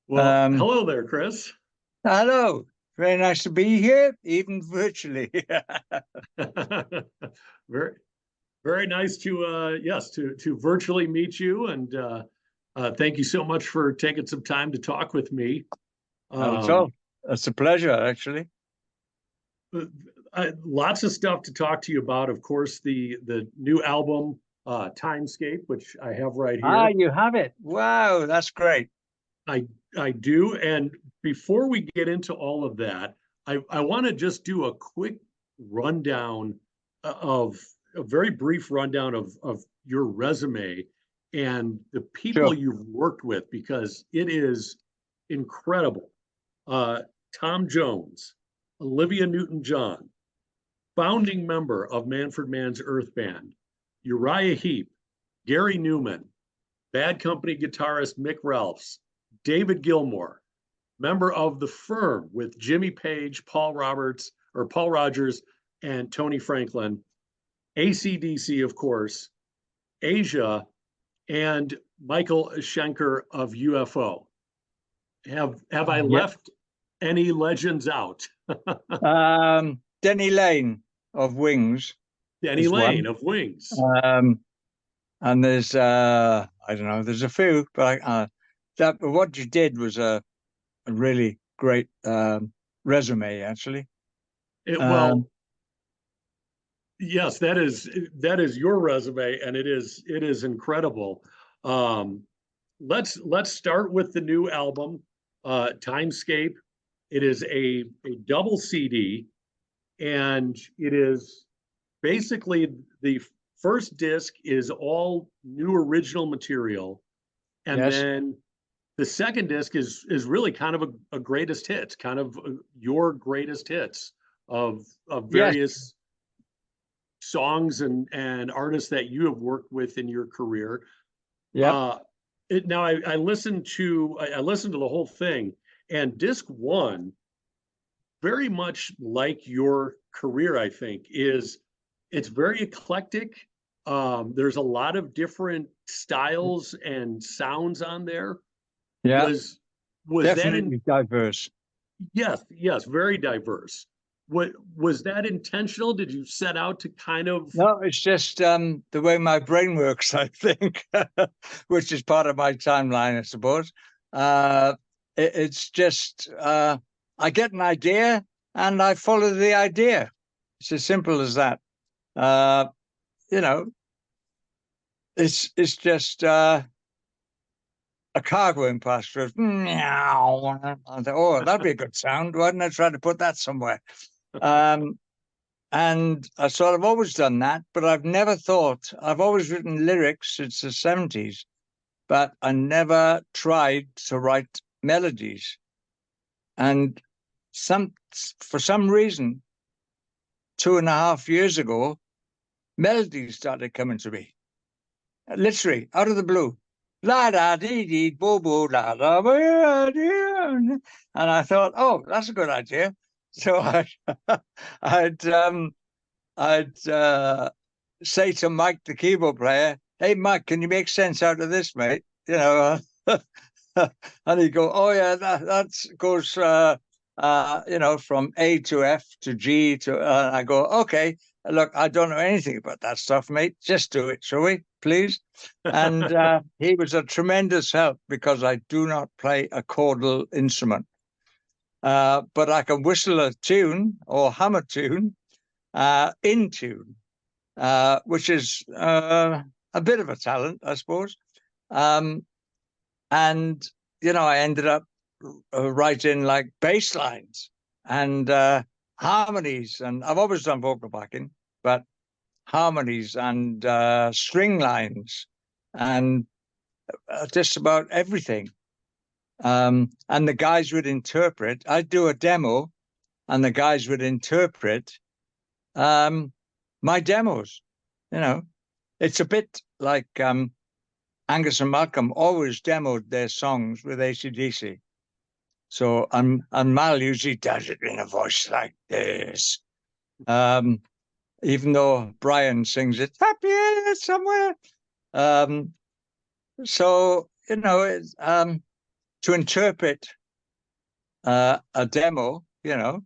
Well, Um, hello there, Chris. Hello, very nice to be here, even virtually. Very, very nice to yes to virtually meet you, and thank you so much for taking some time to talk with me. Not at all. Um, It's a pleasure, actually. Lots of stuff to talk to you about. Of course, the new album, Timescape, which I have right Ah, here. you have it. Wow, that's great. I I do. And before we get into all of that, I want to just do a quick rundown of a very brief rundown of your resume and the people Sure. you've worked with because it is incredible. Uh, Tom Jones, Olivia Newton-John, founding member of Manfred Mann's Earth Band, Uriah Heep, Gary Newman, Bad Company guitarist Mick Ralphs, David Gilmour, member of The Firm with Jimmy Page, Paul Rogers, and Tony Franklin, AC/DC, of course, Asia, and Michael Schenker of UFO. Have I Yeah. left any legends out? Denny Lane of Wings Denny is Lane one. of Wings. Um, and there's I don't know, there's a few, but that what you did was a really great resume, actually. Well, Um, yes, that is your resume, and it is incredible. Um, let's start with the new album, Timescape. It is a double CD, and it is basically the first disc is all new original material, and yes. then the second disc is really kind of a greatest hits, kind of your greatest hits of Yes. various songs and artists that you have worked with in your career. Yep. Uh, Now I listened to the whole thing, and disc one, very much like your career, I think, is it's very eclectic. There's a lot of different styles and sounds on there. Yeah. Was was that in Definitely diverse. yes, very diverse. What was that intentional? Did you set out to kind of No, it's just the way my brain works, I think, which is part of my timeline, I suppose. Uh, it's just I get an idea and I follow the idea. It's as simple as that. Uh, you know, it's just a car going past us. Meow. I thought, oh, that'd be a good sound. Why didn't I try to put that somewhere? Um, And I sort of always done that, but I've never thought, I've always written lyrics since the 70s, but I never tried to write melodies. And some, for some reason, 2.5 years ago, melodies started coming to me, literally out of the blue. La da dee dee boo boo la da and I thought, oh, that's a good idea. So I'd I'd say to Mike, the keyboard player, "Hey, Mike, can you make sense out of this, mate?" And he'd go, "Oh yeah, that goes, from A to F to G to." I go, "Okay, look, I don't know anything about that stuff, mate. Just do it, shall we, please?" And he was a tremendous help because I do not play a chordal instrument, but I can whistle a tune or hum a tune in tune, which is a bit of a talent, I suppose. Um, and I ended up writing like bass lines and harmonies, and I've always done vocal backing, but harmonies and string lines and just about everything. And the guys would interpret. I'd do a demo, and the guys would interpret um, my demos. You know, it's a bit like Angus and Malcolm always demoed their songs with AC/DC. So and Mal usually does it in a voice like this. Um, Even though Brian sings it happy somewhere. Um, so to interpret a demo, the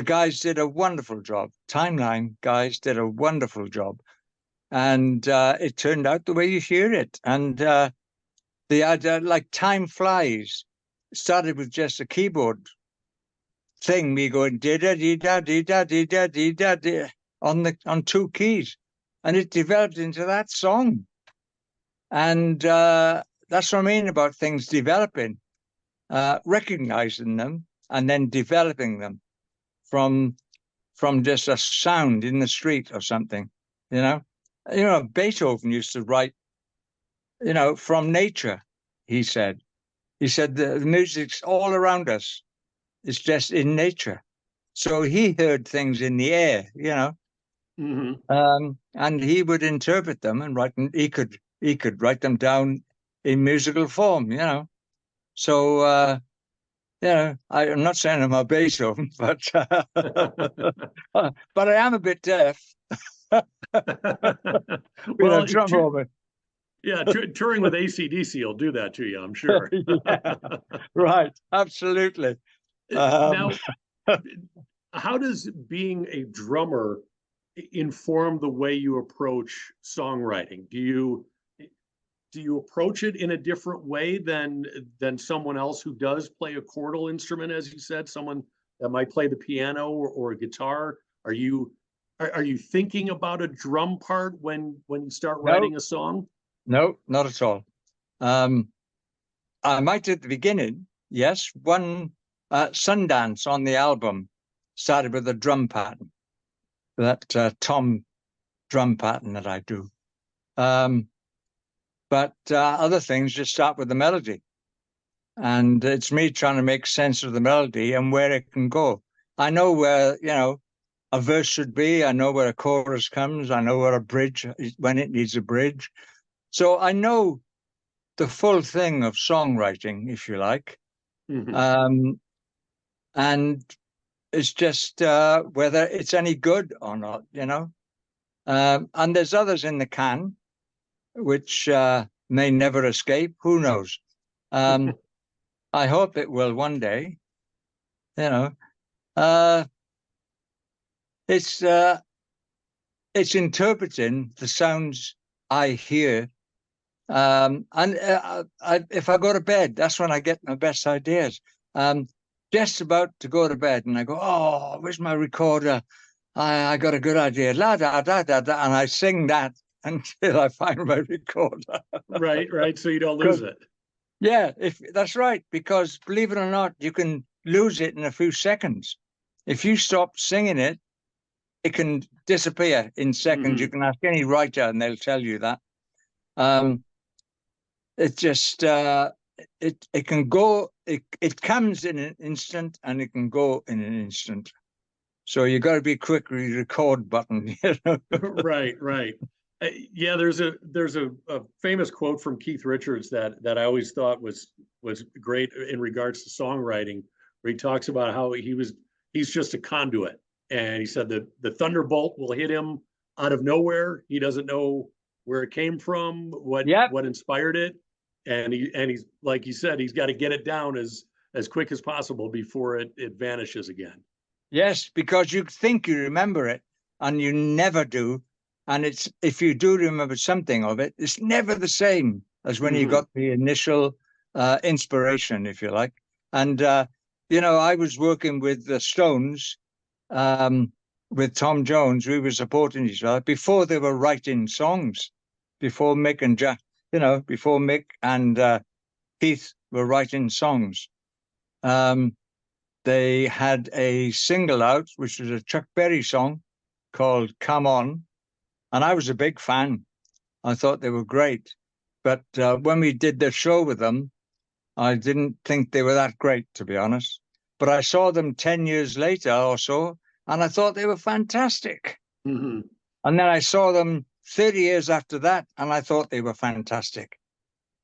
guys did a wonderful job. Timeline guys did a wonderful job. And it turned out the way you hear it. And the idea, like Time Flies, started with just a keyboard thing, me going da-da-dee-da-dee-da-dee-da-dee-da-dee on two keys. And it developed into that song. And that's what I mean about things developing, recognizing them and then developing them from just a sound in the street or something, Beethoven used to write, from nature, he said. He said the music's all around us. It's just in nature. So he heard things in the air, and he would interpret them and write them. He could write them down in musical form, So, I'm not saying I'm a Beethoven, but but I am a bit deaf. Well, drum over. Yeah, touring with AC/DC will do that to you, I'm sure. Yeah, right, absolutely. Now, how does being a drummer inform the way you approach songwriting? Do you approach it in a different way than someone else who does play a chordal instrument, as you said, someone that might play the piano or a guitar? Are you thinking about a drum part when you start writing a song? No, not at all. I might at the beginning, yes. One Sundance on the album started with a drum pattern, that tom drum pattern that I do. But other things just start with the melody. And it's me trying to make sense of the melody and where it can go. I know where, a verse should be. I know where a chorus comes. I know where a bridge, when it needs a bridge. So I know the full thing of songwriting, if you like. Mm-hmm. And it's just whether it's any good or not, and there's others in the can, which may never escape. Who knows? I hope it will one day. It's interpreting the sounds I hear. And if I go to bed, that's when I get my best ideas. Just about to go to bed, and I go, "Oh, where's my recorder? I got a good idea." La da da da da, and I sing that until I find my recorder. Right. So you don't lose it. Yeah, if that's right, because believe it or not, you can lose it in a few seconds. If you stop singing it, it can disappear in seconds. Mm-hmm. You can ask any writer, and they'll tell you that. It just it can go. It comes in an instant, and it can go in an instant. So you got to be quick with the record button. Right. Yeah, there's a famous quote from Keith Richards that I always thought was great in regards to songwriting, where he talks about how he's just a conduit, and he said that the thunderbolt will hit him out of nowhere. He doesn't know where it came from, what inspired it, and he's like you said, he's got to get it down as quick as possible before it vanishes again. Yes, because you think you remember it, and you never do. And if you do remember something of it, it's never the same as when you got the initial inspiration, if you like. And, I was working with the Stones, with Tom Jones. We were supporting each other before they were writing songs, before Mick and Keith were writing songs. They had a single out, which was a Chuck Berry song called Come On. And I was a big fan. I thought they were great. But when we did the show with them, I didn't think they were that great, to be honest. But I saw them 10 years later or so, and I thought they were fantastic. Mm-hmm. And then I saw them 30 years after that, and I thought they were fantastic.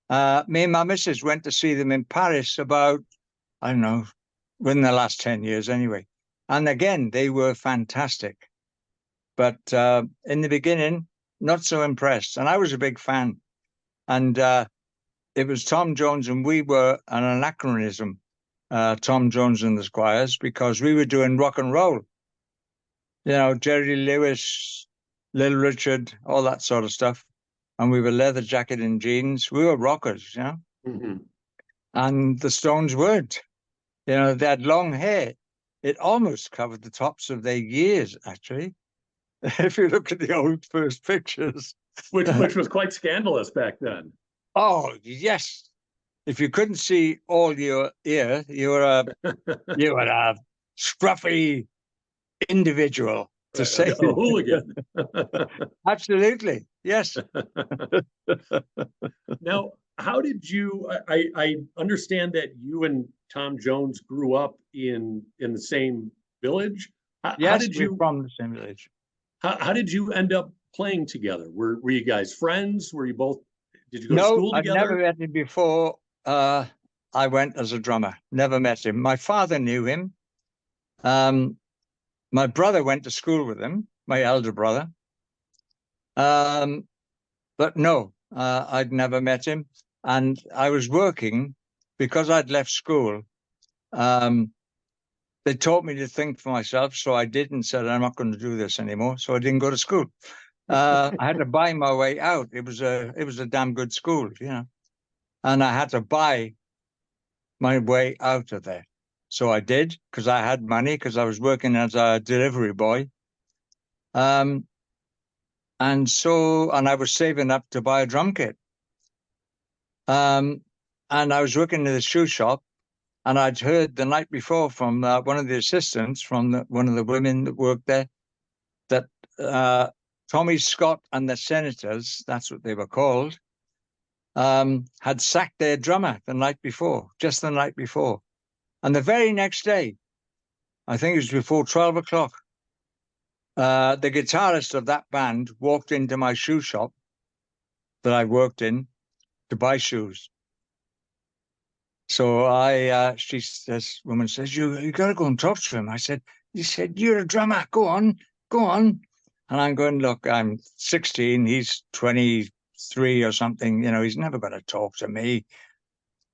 Me and my missus went to see them in Paris about, I don't know, within the last 10 years anyway. And again, they were fantastic. But in the beginning, not so impressed. And I was a big fan. And it was Tom Jones, and we were an anachronism, Tom Jones and the Squires, because we were doing rock and roll. You know, Jerry Lewis, Little Richard, all that sort of stuff. And we were leather jacket and jeans. We were rockers, you know. Mm-hmm. And the Stones weren't. You know, they had long hair. It almost covered the tops of their ears, actually. If you look at the old first pictures. Which was quite scandalous back then. Oh, yes. If you couldn't see all your ear, you were a scruffy individual, to say. A hooligan. Absolutely. Yes. Now, how did you? I understand that you and Tom Jones grew up in the same village. How Yes, did we're you? from the same village. How did you end up playing together? Were you guys friends? Were you both? Did you go to No, school I'd never together? met him before. I went as a drummer. Never met him. My father knew him. Um, my brother went to school with him, my elder brother. But no, I'd never met him. And I was working because I'd left school. Um, they taught me to think for myself, so I did and said, I'm not going to do this anymore. So I didn't go to school. I had to buy my way out. It was a damn good school, you know, and I had to buy my way out of there. So I did because I had money because I was working as a delivery boy. Um, and I was saving up to buy a drum kit. Um, and I was working in the shoe shop, and I'd heard the night before from one of the assistants, from one of the women that worked there, that Tommy Scott and the Senators, that's what they were called, had sacked their drummer the night before, just the night before. And the very next day, I think it was before 12 o'clock, the guitarist of that band walked into my shoe shop that I worked in to buy shoes. So this woman says, you got to go and talk to him. I said, he said, you're a drummer. Go on, go on. And I'm going, look, I'm 16. He's 23 or something. You know, he's never going to talk to me.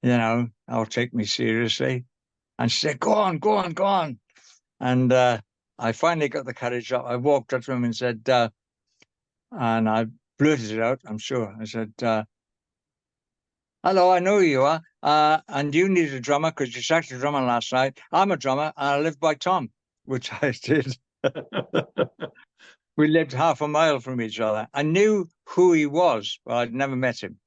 You know, I'll take me seriously. And she said, go on, go on, go on. And I finally got the courage up. I walked up to him and said, and I blurted it out, I'm sure. I said, hello, I know who you are. And you need a drummer because you sacked a drummer last night. I'm a drummer and I live by Tom, which I did. We lived half a mile from each other. I knew who he was, but I'd never met him.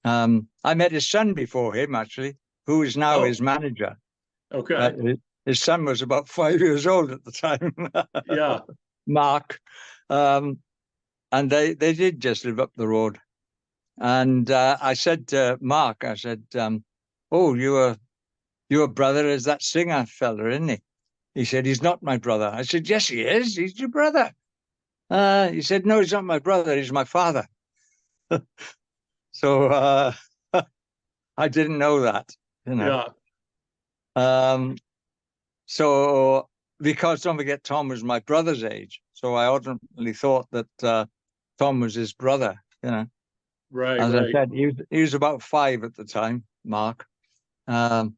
I met his son before him, actually, who is now his manager. Okay. His son was about 5 years old at the time. Yeah. Mark. And they did just live up the road. And I said to Mark, I said, oh, your brother is that singer fella, isn't he? He said, he's not my brother. I said, yes, he is. He's your brother. He said, no, he's not my brother. He's my father. So I didn't know that, you know. Yeah. So because don't forget, Tom was my brother's age. So I ultimately thought that Tom was his brother, you know. Right. As Right. I said, he was about 5 at the time, Mark. So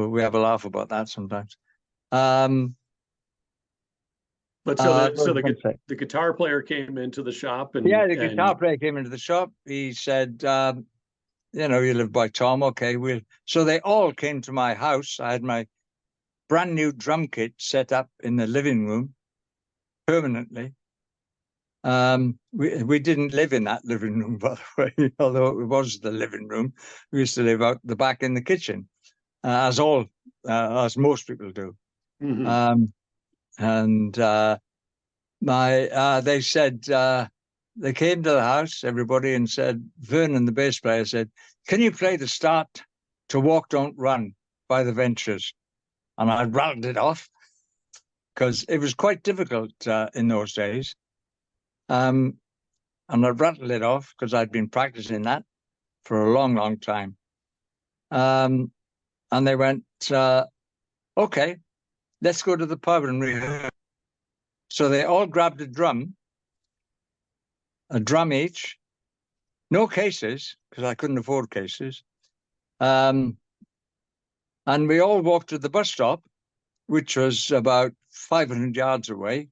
we have a laugh about that sometimes. But What was I going to say? the guitar player came into the shop Yeah, and the guitar player came into the shop. He said, you know, you live by Tom. Okay, so they all came to my house. I had my brand new drum kit set up in the living room permanently. We didn't live in that living room, by the way, although it was the living room. We used to live out the back in the kitchen, as most people do. Mm-hmm. And they said they came to the house, everybody, and said, Vernon, the bass player, said, "Can you play the start to Walk Don't Run by the Ventures?" And I rattled it off because it was quite difficult in those days. And I rattled it off because I'd been practicing that for a long, long time. And they went, okay, let's go to the pub and rehearse. So they all grabbed a drum each, No cases, because I couldn't afford cases. And we all walked to the bus stop, which was about 500 yards away.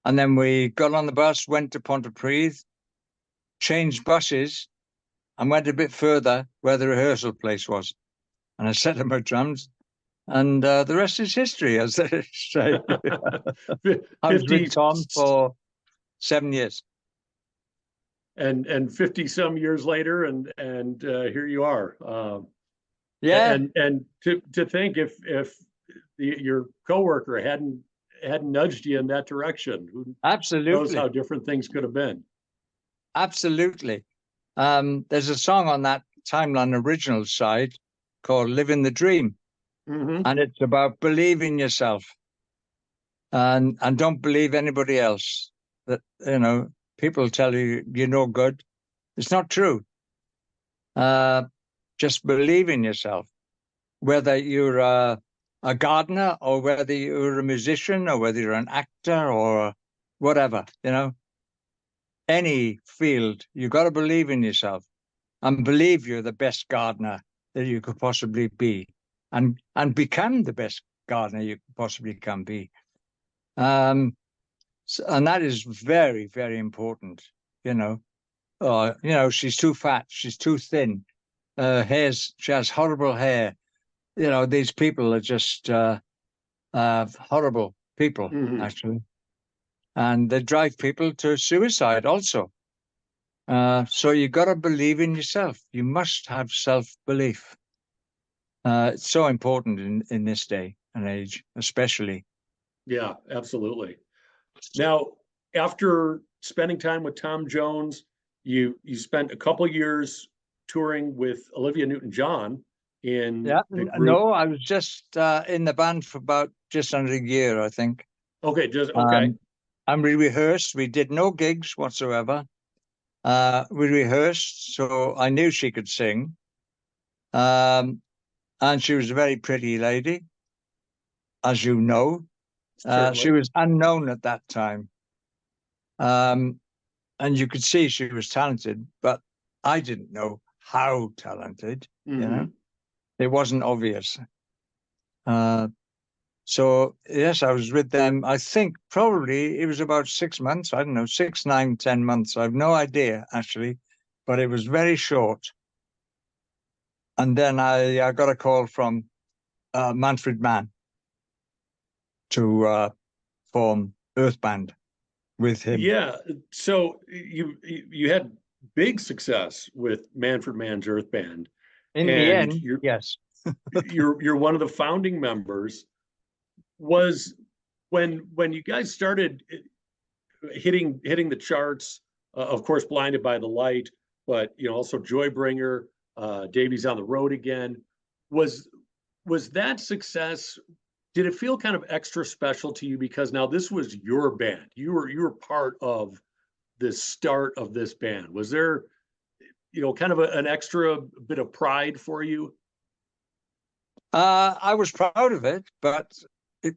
And then we got on the bus, went to Pontypridd, changed buses, and went a bit further where the rehearsal place was. And I set up my drums, and the rest is history, as they say. I was 50 with Tom for 7 years. and 50 some years later, and here you are. Yeah, And to think if your coworker hadn't nudged you in that direction, who knows how absolutely. different things could have been. Absolutely. There's a song on that Timeline original side called Living the Dream. Mm-hmm. And it's about believing yourself and don't believe anybody else. That, people tell you you're no good. It's not true. Uh, just believe in yourself, whether you're a gardener or whether you're a musician or whether you're an actor or whatever, any field, you got to believe in yourself and believe you're the best gardener that you could possibly be and become the best gardener you possibly can be. And that is very, very important, you know. She's too fat, she's too thin, she has horrible hair. These people are just horrible people, Mm-hmm. actually. And they drive people to suicide also. So you got to believe in yourself. You must have self-belief. It's so important in this day and age, especially. Yeah, absolutely. Now, after spending time with Tom Jones, you spent a couple years touring with Olivia Newton-John in Yeah, the group. no, I was just in the band for about just under a year, I think. Okay, just okay. Um, and we rehearsed. We did no gigs whatsoever. We rehearsed, so I knew she could sing. Um, and she was a very pretty lady, as you know. She Certainly. was unknown at that time. Um, and you could see she was talented, but I didn't know how talented, you know. Mm-hmm. It wasn't obvious. Uh, so yes, I was with them. I think probably it was about 6 months. I don't know, 6, 9, 10 months. I have no idea actually, but it was very short. And then I got a call from Manfred Mann to form Earthband with him. Yeah. So you had big success with Manfred Mann's Earth Band, In the and end, yes. you're one of the founding members. Was when you guys started hitting the charts, of course, Blinded by the Light, but also Joybringer, Davies on the Road Again. Was was that success? Did it feel kind of extra special to you because now this was your band? You were part of the start of this band. Was there kind of an extra bit of pride for you? I was proud of it, but it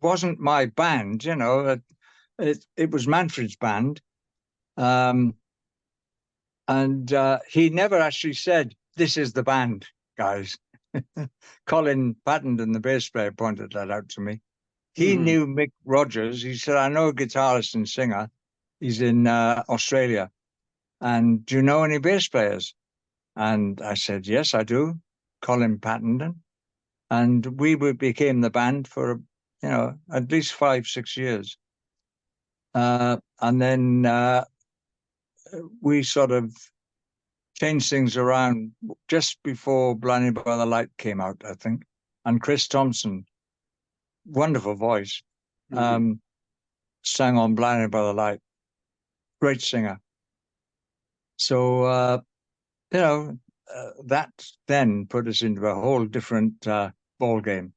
wasn't my band, It was Manfred's band. Um, and he never actually said, "This is the band, guys." Colin Pattenden, the bass player, pointed that out to me. He Mm-hmm. knew Mick Rogers. He said, "I know a guitarist and singer. He's in Australia. And do you know any bass players?" And I said, "Yes, I do. Colin Pattenden." And became the band for, at least 5, 6 years. And then we sort of changed things around just before Blinded by the Light came out, I think. And Chris Thompson, wonderful voice, Mm-hmm. um, sang on Blinded by the Light. Great singer. So, that then put us into a whole different ball game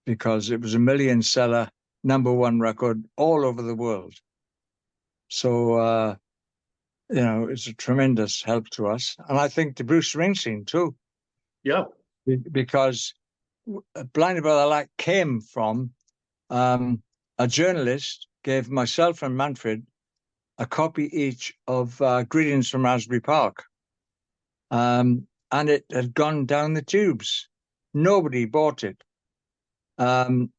because it was a million seller, #1 record all over the world. So, it's a tremendous help to us. And I think to Bruce Springsteen too, Yeah. because Blinded by the Light came from a journalist gave myself and Manfred a copy each of Greetings from Raspberry Park. And it had gone down the tubes. Nobody bought it. Now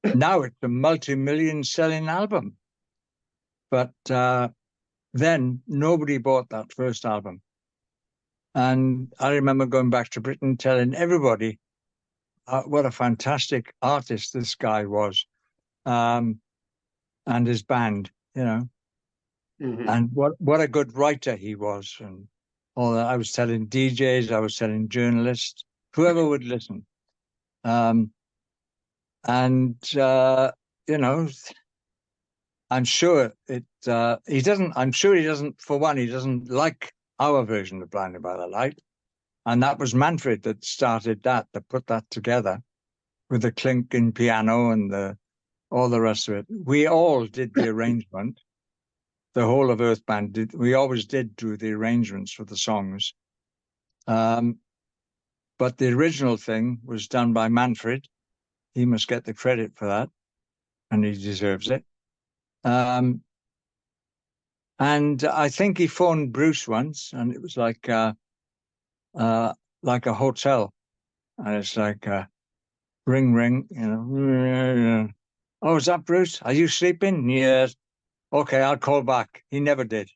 it's a multi-million selling album. But then nobody bought that first album. And I remember going back to Britain telling everybody what a fantastic artist this guy was, and his band, and what a good writer he was, and all that. I was telling DJs, I was telling journalists, whoever would listen. I'm sure he doesn't. I'm sure he doesn't. For one, he doesn't like our version of Blinded by the Light. And that was Manfred that started that put that together with the clinking piano and all the rest of it. We all did the arrangement. The whole of Earth Band did. We always did do the arrangements for the songs. But the original thing was done by Manfred. He must get the credit for that, and he deserves it. And I think he phoned Bruce once, and it was like a hotel, and it's like ring, ring. Oh, is that Bruce? Are you sleeping? Yes. Okay, I'll call back. He never did.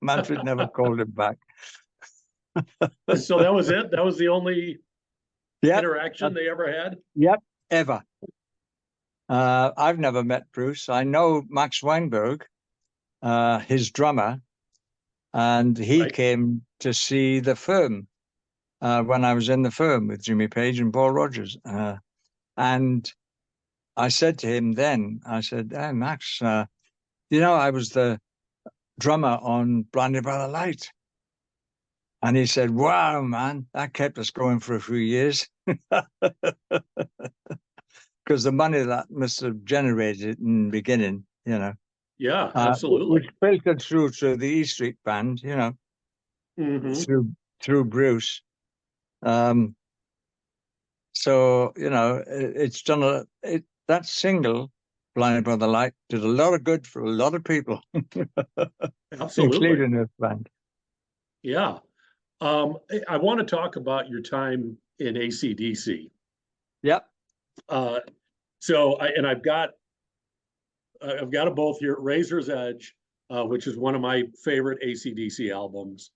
Manfred never called him back. So that was it. That was the only interaction they ever had. Yep, ever. I've never met Bruce. I know Max Weinberg, his drummer, and he came to see the Firm when I was in the Firm with Jimmy Page and Paul Rodgers. And I said to him then, I said, "Hey, Max, I was the drummer on Blinded by the Light." And he said, "Wow, man, that kept us going for a few years." Because the money that must have generated in the beginning, Yeah, absolutely. Which filtered through to the E Street Band, through Bruce. So, it's done that single, Blinded by the Light, did a lot of good for a lot of people. Absolutely. Including Earth Band. Yeah. I want to talk about your time in AC/DC. Yep. I've got them both here. Razor's Edge, which is one of my favorite AC/DC albums,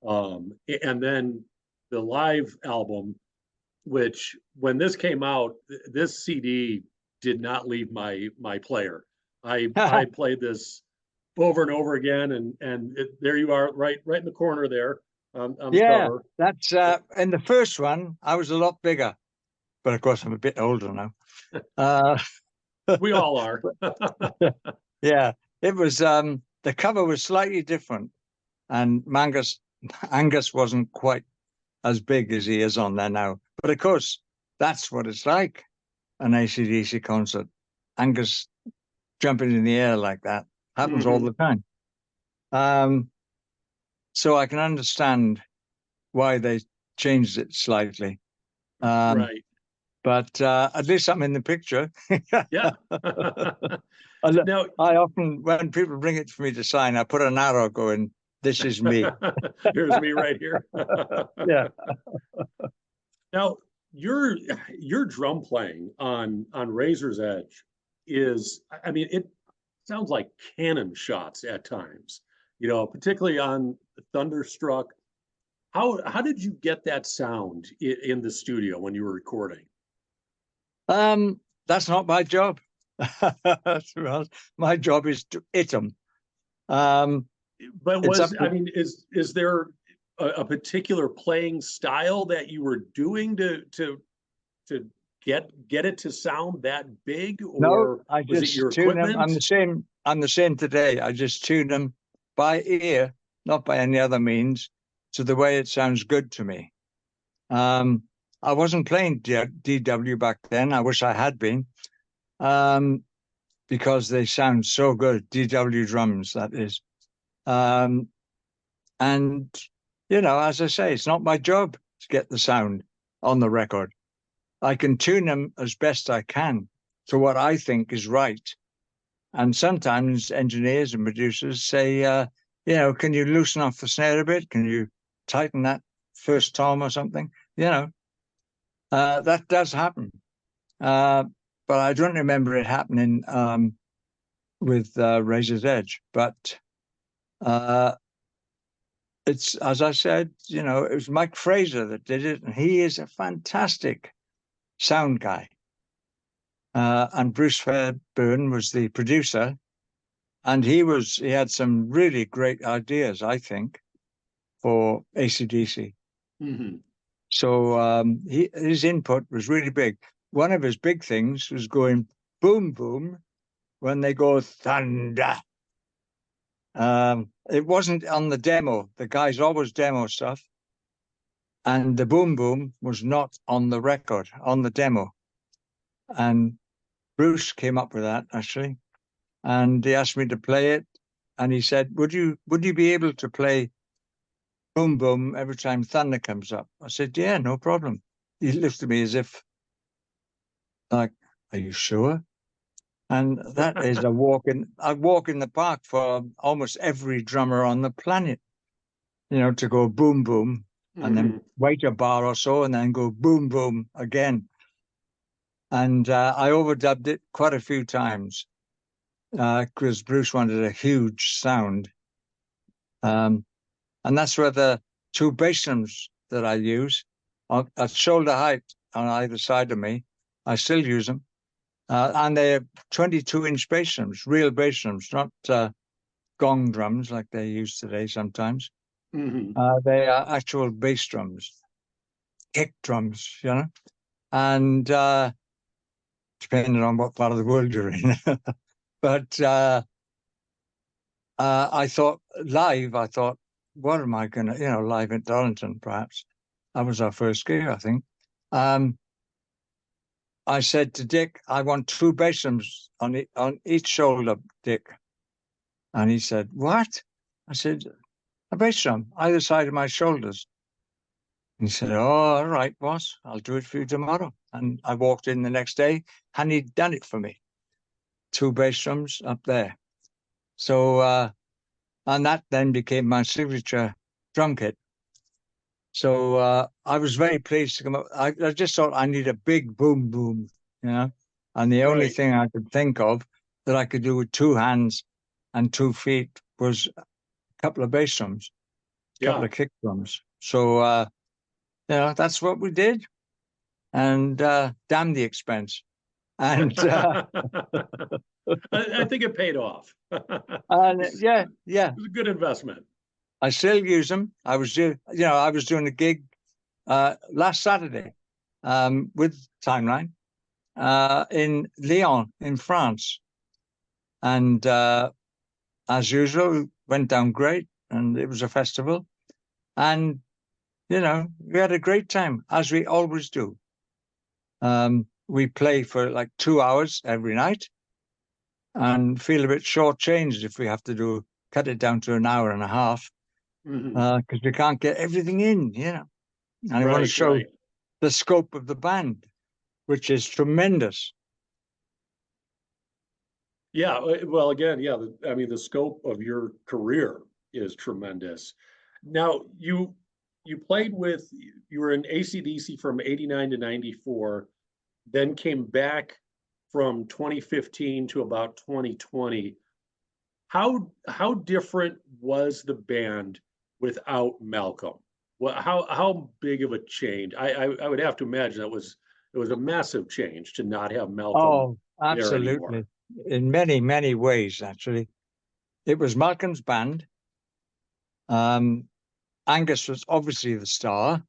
and then the live album, which when this came out, this CD did not leave my player. I played this over and over again, and there you are, right in the corner there on the cover. That's in the first one. I was a lot bigger, but of course I'm a bit older now. We all are. Yeah, it was. The cover was slightly different, and Angus wasn't quite as big as he is on there now. But of course, that's what it's like, an AC/DC concert. Angus jumping in the air like that happens all the time. So I can understand why they changed it slightly. Right. But at least I'm in the picture. Yeah. Now, I often, when people bring it for me to sign, I put an arrow going, "This is me." Here's me right here. Yeah. Now, your drum playing on Razor's Edge is, I mean, it sounds like cannon shots at times, particularly on Thunderstruck. How did you get that sound in the studio when you were recording? That's not my job. My job is to hit them. But is there a particular playing style that you were doing to get it to sound that big, or no, I was just it your tune equipment? them. I'm the same today. I just tune them by ear, not by any other means, to the way it sounds good to me. I wasn't playing DW back then. I wish I had been, because they sound so good. DW drums, that is. And, as I say, it's not my job to get the sound on the record. I can tune them as best I can to what I think is right. And sometimes engineers and producers say, can you loosen off the snare a bit? Can you tighten that first tom or something? That does happen. But I don't remember it happening with Razor's Edge. But it's, as I said, it was Mike Fraser that did it, and he is a fantastic sound guy. And Bruce Fairburn was the producer, and he had some really great ideas, I think, for AC/DC. Mm-hmm. So his input was really big. One of his big things was going boom, boom when they go thunder. It wasn't on the demo. The guys always demo stuff. And the boom, boom was not on the record, on the demo. And Bruce came up with that, actually. And he asked me to play it. And he said, would you be able to play boom, boom every time thunder comes up? I said, yeah, no problem. He looked at me as if, like, are you sure? And that is a walk in the park for almost every drummer on the planet, to go boom, boom, and then wait a bar or so and then go boom, boom again. And I overdubbed it quite a few times because Bruce wanted a huge sound. And that's where the two bass drums that I use at shoulder height on either side of me, I still use them. And they're 22-inch bass drums, real bass drums, not gong drums like they use today sometimes. Mm-hmm. They are actual bass drums, kick drums, and depending on what part of the world you're in. But I thought, what am I going to, live at Darlington, perhaps. That was our first gig, I think. I said to Dick, I want two bass drums on each shoulder, Dick. And he said, what? I said, a bass drum, either side of my shoulders. And he said, oh, all right, boss, I'll do it for you tomorrow. And I walked in the next day and he'd done it for me. Two bass drums up there. So, and that then became my signature drum kit. So I was very pleased to come up. I just thought I need a big boom, boom, and the only thing I could think of that I could do with two hands and 2 feet was a couple of bass drums, a couple of kick drums. So, that's what we did. And damn the expense. And I think it paid off. and yeah. It was a good investment. I still use them. I was doing a gig last Saturday with Timeline in Lyon, in France. And as usual, went down great, and it was a festival. And, we had a great time, as we always do. We play for like 2 hours every night and feel a bit shortchanged if we have to cut it down to an hour and a half. Because we can't get everything in, And I want to show the scope of the band, which is tremendous. Yeah, well, again, the scope of your career is tremendous. Now, you were in AC/DC from 89 to 94, then came back from 2015 to about 2020. How different was the band without Malcolm? Well, how big of a change? I would have to imagine it was a massive change to not have Malcolm. Oh, absolutely. In many, many ways, actually. It was Malcolm's band. Angus was obviously the star.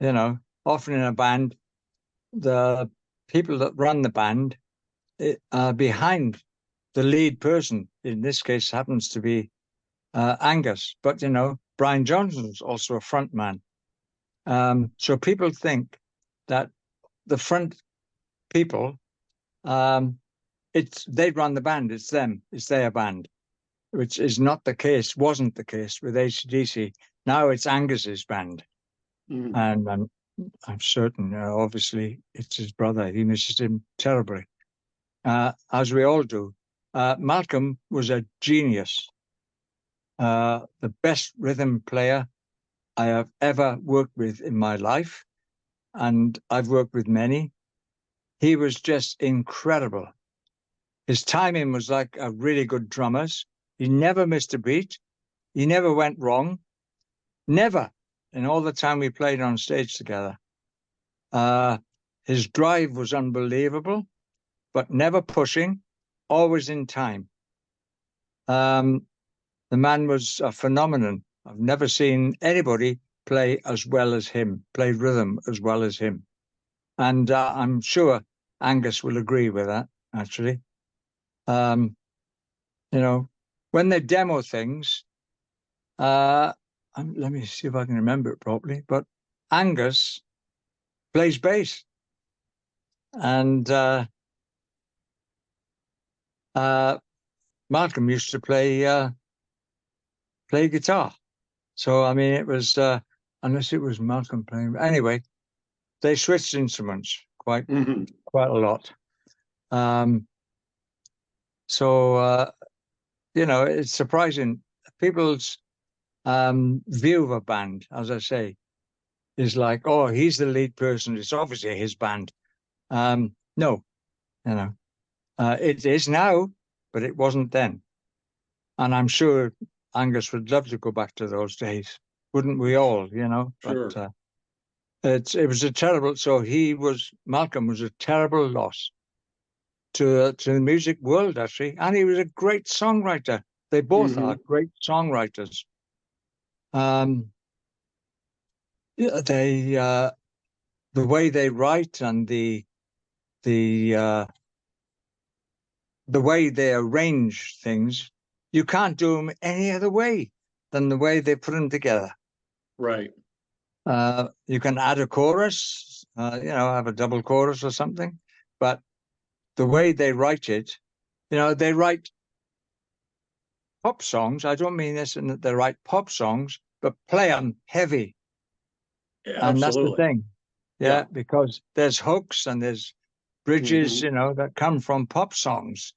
Often in a band, the people that run the band are behind the lead person. In this case, happens to be Angus. But, Brian Johnson's also a front man. So people think that the front people, they run the band. It's them. It's their band, which is not the case. Wasn't the case with AC/DC. Now it's Angus's band, and I'm certain. Obviously, it's his brother. He misses him terribly, as we all do. Malcolm was a genius, the best rhythm player I have ever worked with in my life, and I've worked with many. He was just incredible. His timing was like a really good drummer's. He never missed a beat. He never went wrong. Never. In all the time we played on stage together. His drive was unbelievable, but never pushing, always in time. The man was a phenomenon. I've never seen anybody play as well as him, play rhythm as well as him. And I'm sure Angus will agree with that, actually. You know, when they demo things, let me see if I can remember it properly, but Angus plays bass. And Malcolm used to play guitar. So, I mean, it was, unless it was Malcolm playing. Anyway, they switched instruments quite a lot. So, you know, it's surprising. People's view of a band, as I say, is like, oh, he's the lead person. It's obviously his band. No, you know, it is now, but it wasn't then. And I'm sure Angus would love to go back to those days. Wouldn't we all, you know? Sure. But it was a terrible, so Malcolm was a terrible loss to the music world, actually. And he was a great songwriter. They both are great songwriters. Yeah, the way they write and the way they arrange things, you can't do them any other way than the way they put them together. Right. You can add a chorus, you know, have a double chorus or something, but the way they write it, you know, they write pop songs. I don't mean this in that they write pop songs, but play them heavy. Yeah, and that's the thing. Yeah. Because there's hooks and there's bridges, you know, that come from pop songs,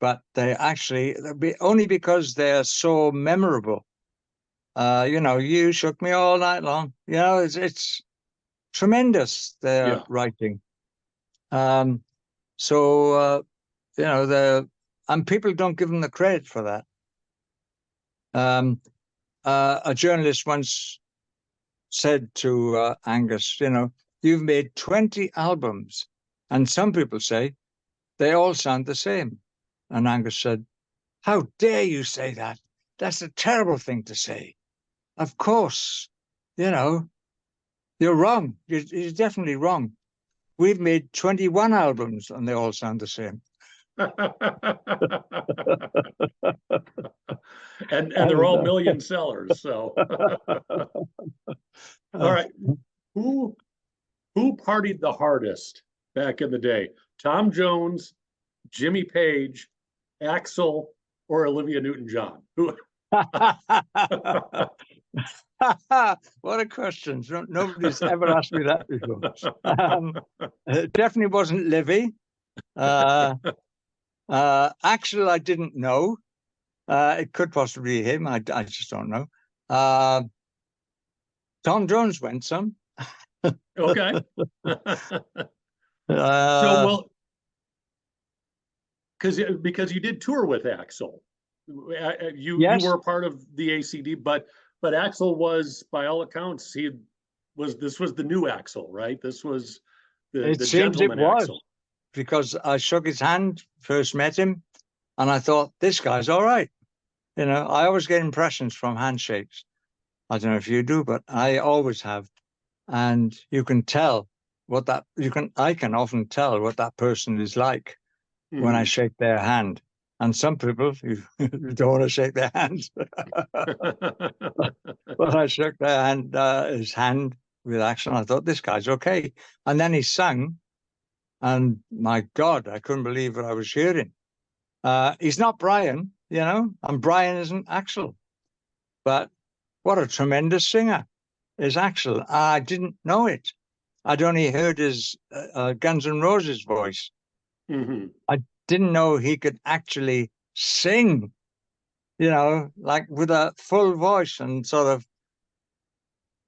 but they actually only because they're so memorable. You know, you shook me all night long. You know, it's tremendous, their writing. So you know, and people don't give them the credit for that. A journalist once said to Angus, you know, you've made 20 albums, and some people say they all sound the same. And Angus said, how dare you say that? That's a terrible thing to say. Of course, you know, you're wrong. You're definitely wrong. We've made 21 albums and they all sound the same. and they're all million sellers. So, all right, who partied the hardest back in the day? Tom Jones, Jimmy Page, Axl, or Olivia Newton-John? Who? What a question. Nobody's ever asked me that before. It definitely wasn't Livy. Axl, I didn't know. It could possibly be him. I just don't know. Tom Jones went some. Okay. So, well, because you did tour with Axl. You were a part of the ACD, but Axl was, by all accounts, this was the new Axl, right? This was the gentleman Axl. Because I shook his hand, first met him, and I thought, this guy's all right. You know, I always get impressions from handshakes. I don't know if you do, but I always have. And you can tell I can often tell what that person is like when I shake their hand. And some people, you don't want to shake their hands. But I shook his hand with Axl. I thought, this guy's okay. And then he sang, and my God, I couldn't believe what I was hearing. He's not Brian, you know, and Brian isn't Axl. But what a tremendous singer is Axl. I didn't know it. I'd only heard his Guns N' Roses voice. didn't know he could actually sing, you know, like with a full voice and sort of,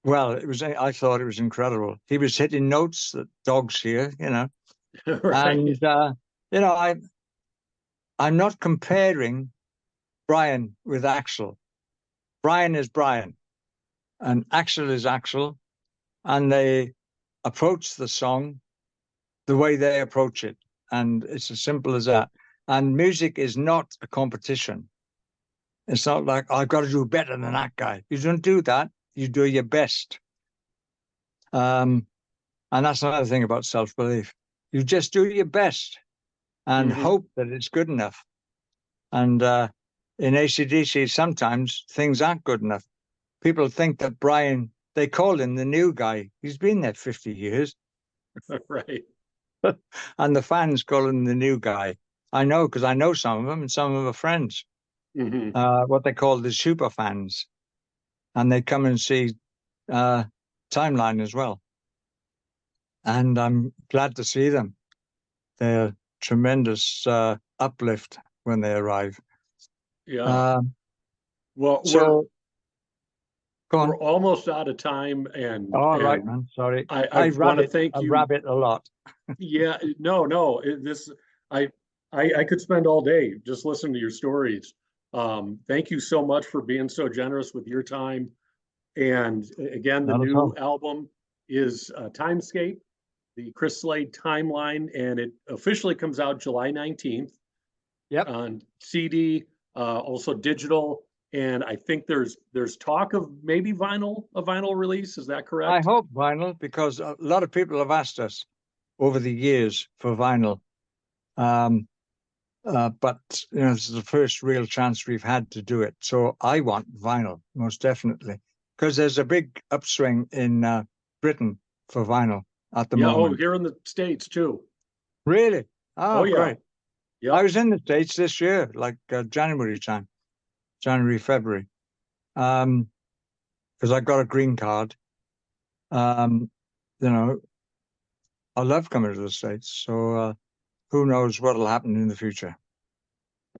well, I thought it was incredible. He was hitting notes that dogs hear, you know, Right. and, you know, I'm not comparing Brian with Axl. Brian is Brian and Axl is Axl, and they approach the song the way they approach it. And it's as simple as that. And music is not a competition. It's not like, I've got to do better than that guy. You don't do that. You do your best. And that's another thing about self-belief. You just do your best and hope that it's good enough. And in AC/DC, sometimes things aren't good enough. People think that Brian, they call him the new guy. He's been there 50 years. Right. And the fans call him the new guy. I know, because I know some of them and some of them are friends. What they call the super fans. And they come and see Timeline as well. And I'm glad to see them. They're tremendous uplift when they arrive. Yeah. Well, so we're almost out of time, and right, man. Sorry, I want to thank you. Rabbit a lot. Yeah, no. I could spend all day just listening to your stories. Thank you so much for being so generous with your time. And again, the new album is Timescape, the Chris Slade Timeline, and it officially comes out July 19th. Yep. On CD, also digital, and I think there's talk of maybe a vinyl release. Is that correct? I hope vinyl, because a lot of people have asked us over the years for vinyl. But you know, this is the first real chance we've had to do it. So I want vinyl, most definitely, because there's a big upswing in Britain for vinyl at the moment. Oh, here in the States too. Really? Oh yeah. Great. Yeah. I was in the States this year, like January, February, because I got a green card. You know, I love coming to the States. So who knows what will happen in the future.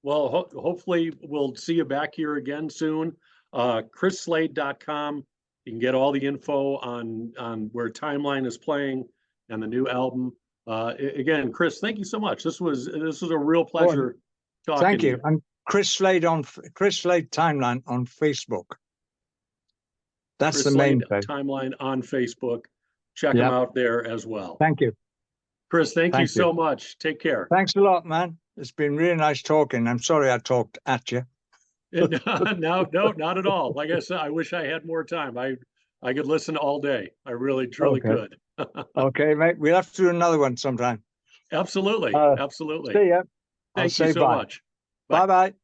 Well, hopefully we'll see you back here again soon. ChrisSlade.com. You can get all the info on where Timeline is playing and the new album. Again, Chris, thank you so much. This was a real pleasure talking. Thank you. And Chris Slade Timeline on Facebook. That's the main thing. Timeline on Facebook. Check them out there as well. Thank you. Chris, thank you so much. Take care. Thanks a lot, man. It's been really nice talking. I'm sorry I talked at you. No, not at all. Like I said, I wish I had more time. I could listen all day. I really, truly could. Okay, mate. We'll have to do another one sometime. Absolutely. Absolutely. See ya. Thank you so much. Bye-bye.